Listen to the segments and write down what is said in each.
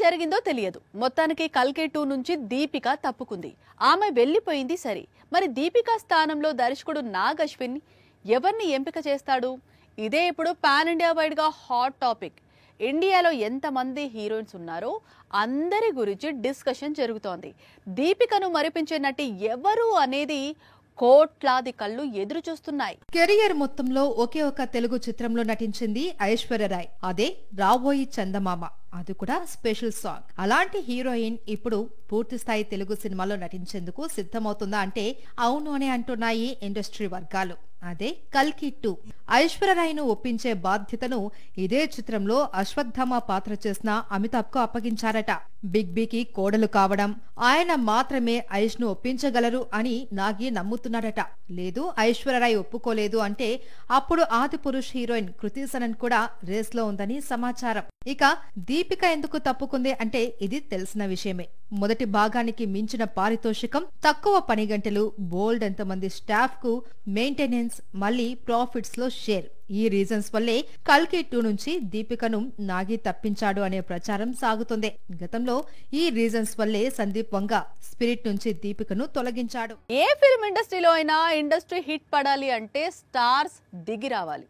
జరిగిందో తెలియదు. మొత్తానికి కల్కి 2 నుంచి దీపిక తప్పుకుంది. ఆమె వెళ్లిపోయింది సరే, మరి దీపిక స్థానంలో దర్శకుడు నాగ్ అశ్విన్ ఎవరిని ఎంపిక చేస్తాడు? ఇదే ఇప్పుడు పాన్ ఇండియా వైడ్ గా హాట్ టాపిక్. ఇండియాలో ఎంతమంది హీరోయిన్స్ ఉన్నారో అందరి గురించి డిస్కషన్ జరుగుతోంది. దీపికను మరిపించే నటి ఎవరు అనేది కోట్లాది కళ్ళు ఎదురు చూస్తున్నాయి. కెరియర్ మొత్తంలో ఒకే ఒక తెలుగు చిత్రంలో నటించింది ఐశ్వర్యరాయ్. అదే రాబోయి చందమామ. అది కూడా స్పెషల్ సాంగ్. అలాంటి హీరోయిన్ ఇప్పుడు పూర్తి స్థాయి తెలుగు సినిమాలో నటించేందుకు సిద్ధమవుతుందా అంటే అవును అని అంటున్నాయి ఇండస్ట్రీ వర్గాలు. అదే కల్కి 2. ఐశ్వర్యరాయ్ ను ఒప్పించే బాధ్యతను ఇదే చిత్రంలో అశ్వత్థామ పాత్ర చేసిన అమితాబ్ కు అప్పగించారట. బిగ్ బీకి కోడలు కావడం, ఆయన మాత్రమే ఐష్ ను ఒప్పించగలరు అని నాగి నమ్ముతున్నాడట. లేదు ఐశ్వర్యరాయ్ ఒప్పుకోలేదు అంటే అప్పుడు ఆది పురుష్ హీరోయిన్ కృతి సనన్ కూడా రేస్ లో ఉందని సమాచారం. ఇక దీపిక ఎందుకు తప్పుకుంది అంటే ఇది తెలిసిన విషయమే. మొదటి భాగానికి మించిన పారితోషికం, తక్కువ పని గంటలు, బోల్డ్ ఎంతమంది స్టాఫ్ కు మెయింటెనెన్స్, మళ్లీ ప్రాఫిట్స్ లో షేర్. ఈ రీజన్స్ వల్లే కల్కి 2 నుంచి దీపికను నాగి తప్పించాడు అనే ప్రచారం సాగుతుంది. గతంలో ఈ రీజన్స్ వల్లే సందీప్ వంగ స్పిరిట్ నుంచి దీపికను తొలగించాడు. ఏ ఫిల్మ్ ఇండస్ట్రీలో అయినా ఇండస్ట్రీ హిట్ పడాలి అంటే స్టార్స్ దిగి రావాలి.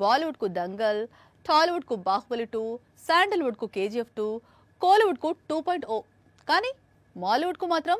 బాలీవుడ్ కు దంగల్, టాలీవుడ్ కు బాహుబలి 2, శాండల్వుడ్ కు KGF 2, కోలీవుడ్ కు 2.0, కానీ మాలీవుడ్ కు మాత్రం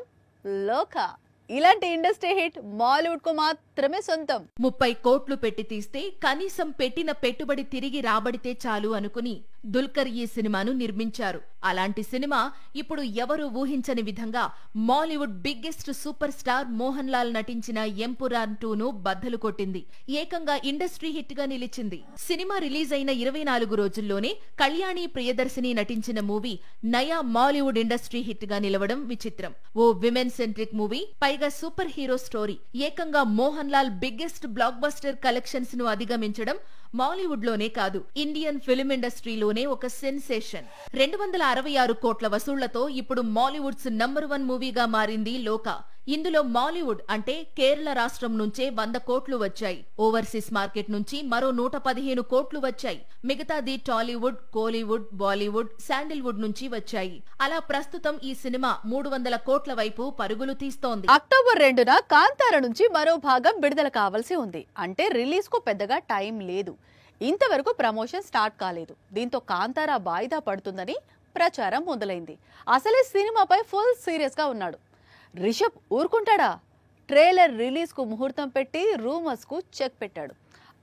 లోకా. ఇలాంటి ఇండస్ట్రీ హిట్ మాలీవుడ్ కు మాత్రమే సొంతం. 30 కోట్లు పెట్టి తీస్తే కనీసం పెట్టిన పెట్టుబడి తిరిగి రాబడితే చాలు అనుకుని దుల్కర్ ఈ సినిమాను నిర్మించారు. అలాంటి సినిమా ఇప్పుడు ఎవరూ ఊహించని విధంగా Mollywood biggest super star Mohan Lal నటించిన ఎంపురాన్ 2ను బద్దలు కొట్టింది. ఏకంగా ఇండస్ట్రీ హిట్ గా నిలిచింది. సినిమా రిలీజ్ అయిన 24 రోజుల్లోనే కళ్యాణి ప్రియదర్శిని నటించిన మూవీ నయా మాలీవుడ్ ఇండస్ట్రీ హిట్ గా నిలవడం విచిత్రం. ఓ విమెన్ సెంట్రిక్ మూవీ, పైగా సూపర్ హీరో స్టోరీ. ఏకంగా Mohan Lal biggest block buster collections ను అధిగమించడం మాలీవుడ్ లోనే కాదు, ఇండియన్ ఫిల్మ్ ఇండస్ట్రీలోనే ఒక సెన్సేషన్. 266 కోట్ల వసూళ్లతో ఇప్పుడు మాలీవుడ్స్ నంబర్ 1 మూవీగా మారింది లోకా. ఇందులో మాలీవుడ్ అంటే కేరళ రాష్ట్రం నుంచే 100 కోట్లు వచ్చాయి. ఓవర్సీస్ మార్కెట్ నుంచి మరో 115 కోట్లు వచ్చాయి. మిగతాది టాలీవుడ్, కోలీవుడ్, బాలీవుడ్, శాండిల్వుడ్ నుంచి వచ్చాయి. అలా ప్రస్తుతం ఈ సినిమా 300 కోట్ల వైపు పరుగులు తీస్తోంది. అక్టోబర్ 2న కాంతార నుంచి మరో భాగం విడుదల కావాల్సి ఉంది. అంటే రిలీజ్ కు పెద్దగా టైం లేదు. ఇంతవరకు ప్రమోషన్ స్టార్ట్ కాలేదు. దీంతో కాంతార వాయిదా పడుతుందని ప్రచారం మొదలైంది. అసలే సినిమాపై ఫుల్ సీరియస్ గా ఉన్నాడు. రిషబ్ ఊరుకుంటాడా? ట్రైలర్ రిలీజ్ కు ముహూర్తం పెట్టి రూమర్స్ కు చెక్ పెట్టాడు.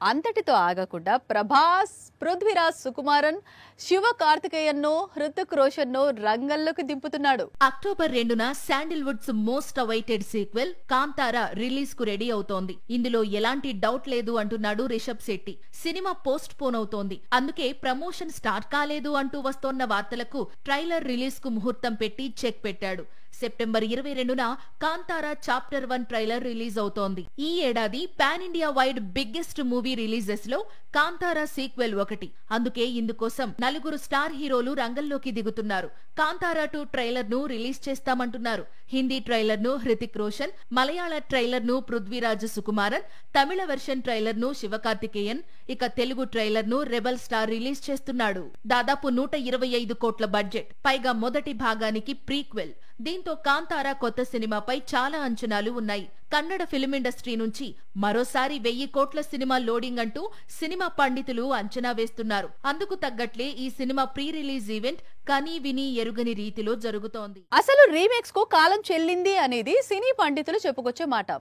అంతటితో ఆగకుండా ప్రభాస్, పృథ్వీరాజ్ సుకుమారన్, శివ కార్తికేయన్ను, హృతిక్ రోషన్ ను రంగంలోకి దింపుతున్నాడు. అక్టోబర్ 2న Sandalwood's most awaited sequel Kantara release కు రెడీ అవుతోంది. ఇందులో ఎలాంటి డౌట్ లేదు అంటున్నాడు రిషబ్ శెట్టి. సినిమా పోస్ట్ పోన్ అవుతోంది, అందుకే ప్రమోషన్ స్టార్ట్ కాలేదు అంటూ వస్తోన్న వార్తలకు ట్రైలర్ రిలీజ్ కు ముహూర్తం పెట్టి చెక్ పెట్టాడు. సెప్టెంబర్ 22న కాంతార చాప్టర్ 1 ట్రైలర్ రిలీజ్ అవుతోంది. ఈ ఏడాది pan India wide biggest movie releases లో కాంతార సీక్వెల్ ఒకటి. అందుకే ఇందుకోసం 4 స్టార్ హీరోలు రంగంలోకి దిగుతున్నారు. కాంతార 2 ట్రైలర్ ను రిలీజ్ చేస్తామంటున్నారు. హిందీ ట్రైలర్ ను హృతిక్ రోషన్, మలయాళ ట్రైలర్ ను పృథ్వీరాజ్ సుకుమారన్, తమిళ వెర్షన్ ట్రైలర్ ను శివకార్తికేయన్, ఇక తెలుగు ట్రైలర్ ను రెబల్ స్టార్ రిలీజ్ చేస్తున్నాడు. దాదాపు 125 కోట్ల బడ్జెట్, పైగా మొదటి భాగానికి ప్రీక్వెల్. దీంతో కాంతార కొత్త సినిమాపై చాలా అంచనాలు ఉన్నాయి. కన్నడ ఫిల్మ్ ఇండస్ట్రీ నుంచి మరోసారి 1000 కోట్ల సినిమా లోడింగ్ అంటూ సినిమా పండితులు అంచనా వేస్తున్నారు. అందుకు తగ్గట్లే ఈ సినిమా ప్రీ రిలీజ్ ఈవెంట్ కనీ విని ఎరుగని రీతిలో జరుగుతోంది. అసలు రీమేక్స్ కు కాలం చెల్లింది అనేది సినీ పండితులు చెప్పుకొచ్చే మాట.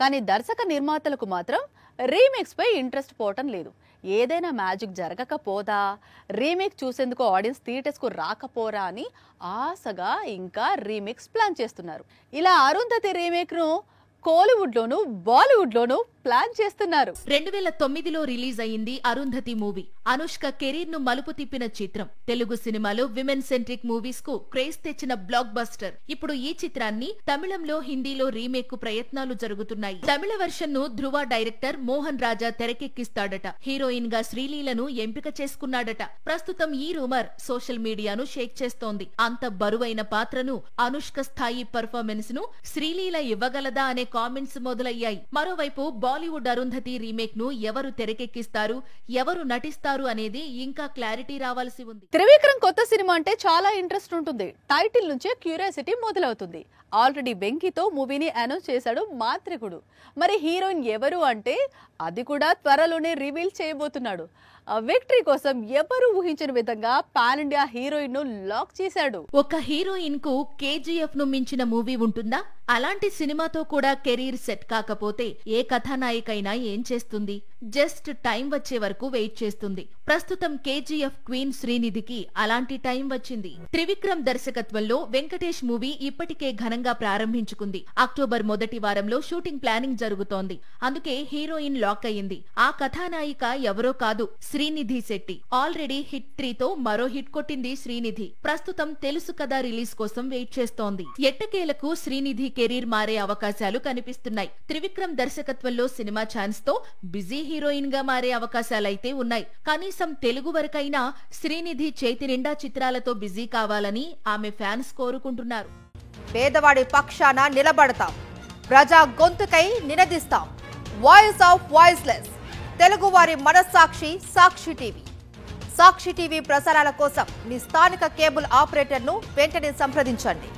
కానీ దర్శక నిర్మాతలకు మాత్రం రీమేక్స్ పై ఇంట్రెస్ట్ పోవటం లేదు. ఏదైనా మ్యాజిక్ జరగకపోదా, రీమేక్ చూసేందుకు ఆడియన్స్ థియేటర్స్ కు రాకపోరా అని ఆశగా ఇంకా రీమేక్స్ ప్లాన్ చేస్తున్నారు. ఇలా అరుంధతి రీమేక్ ను కోలీవుడ్ లోను, బాలీవుడ్ లోను ప్లాన్ చేస్తున్నారు. 2009లో రిలీజ్ అయింది అరుంధతి మూవీ. అనుష్క కెరీర్ ను మలుపు తిప్పిన చిత్రం. తెలుగు సినిమాలో విమెన్ సెంట్రిక్ మూవీస్ కు క్రేజ్ తెచ్చిన బ్లాక్ బస్టర్. ఇప్పుడు ఈ చిత్రాన్ని తమిళంలో, హిందీలో రీమేక్ కు ప్రయత్నాలు జరుగుతున్నాయి. తమిళ వెర్షన్ ను ధృవ డైరెక్టర్ మోహన్ రాజా తెరకెక్కిస్తాడట. హీరోయిన్ గా శ్రీలీలను ఎంపిక చేసుకున్నాడట. ప్రస్తుతం ఈ రూమర్ సోషల్ మీడియాను షేక్ చేస్తోంది. అంత బరువైన పాత్రను, అనుష్క స్థాయి పర్ఫార్మెన్స్ ను శ్రీలీల ఇవ్వగలదా అనే కామెంట్స్ మొదలయ్యాయి. మరోవైపు బాలీవుడ్ అరుంధతి రీమేక్ ను ఎవరు తెరకెక్కిస్తారు, ఎవరు నటిస్తారు అనేది ఇంకా క్లారిటీ రావాల్సి ఉంది. త్రివిక్రమ్ కొత్త సినిమా అంటే చాలా ఇంట్రెస్ట్ ఉంటుంది. టైటిల్ నుంచే క్యూరియాసిటీ మొదలవుతుంది. ఆల్రెడీ వెంకీతో మూవీని అనౌన్స్ చేశాడు మాంత్రికుడు. మరి హీరోయిన్ ఎవరు అంటే అది కూడా త్వరలోనే రివీల్ చేయబోతున్నాడు. విక్టరీ కోసం ఎవరు ఊహించని విధంగా పాన్ ఇండియా హీరోయిన్ ను లాక్ చేశాడు. ఒక హీరోయిన్ కు కేజీఎఫ్ ను మించిన మూవీ ఉంటుందా? అలాంటి సినిమాతో కూడా కెరీర్ సెట్ కాకపోతే ఏ కథానాయికైనా ఏం చేస్తుంది? జస్ట్ టైం వచ్చే వరకు వెయిట్ చేస్తుంది. ప్రస్తుతం కేజీఎఫ్ క్వీన్ శ్రీనిధికి అలాంటి టైం వచ్చింది. త్రివిక్రమ్ దర్శకత్వంలో వెంకటేష్ మూవీ ఇప్పటికే ఘనంగా ప్రారంభించుకుంది. అక్టోబర్ మొదటి వారంలో షూటింగ్ ప్లానింగ్ జరుగుతోంది. అందుకే హీరోయిన్ లాక్ అయ్యింది. ఆ కథానాయిక ఎవరో కాదు, శ్రీనిధి శెట్టి. ఆల్రెడీ హిట్ 3తో మరో హిట్ కొట్టింది శ్రీనిధి. ప్రస్తుతం తెలుసు కదా రిలీజ్ కోసం వెయిట్ చేస్తోంది. ఎట్టకేలకు శ్రీనిధి కెరీర్ మారే అవకాశాలు కనిపిస్తున్నాయి. త్రివిక్రమ్ దర్శకత్వంలో సినిమా ఛాన్స్ తో బిజీ హీరోయిన్ గా మారే అవకాశాలైతే ఉన్నాయి. కనీసం తెలుగు వరకైనా శ్రీనిధి చేతి నిండా చిత్రాలతో బిజీ కావాలని ఆమె ఫ్యాన్స్ కోరుకుంటున్నారు. పేదవాడి పక్షాన నిలబడతాం, ప్రజా గొంతుకై నినదిస్తాం. వాయిస్ ఆఫ్ వాయిస్లెస్, తెలుగువారి మనస్సాక్షి సాక్షి టీవీ. సాక్షి టీవీ ప్రసారాల కోసం మీ స్థానిక కేబుల్ ఆపరేటర్ను వెంటనే సంప్రదించండి.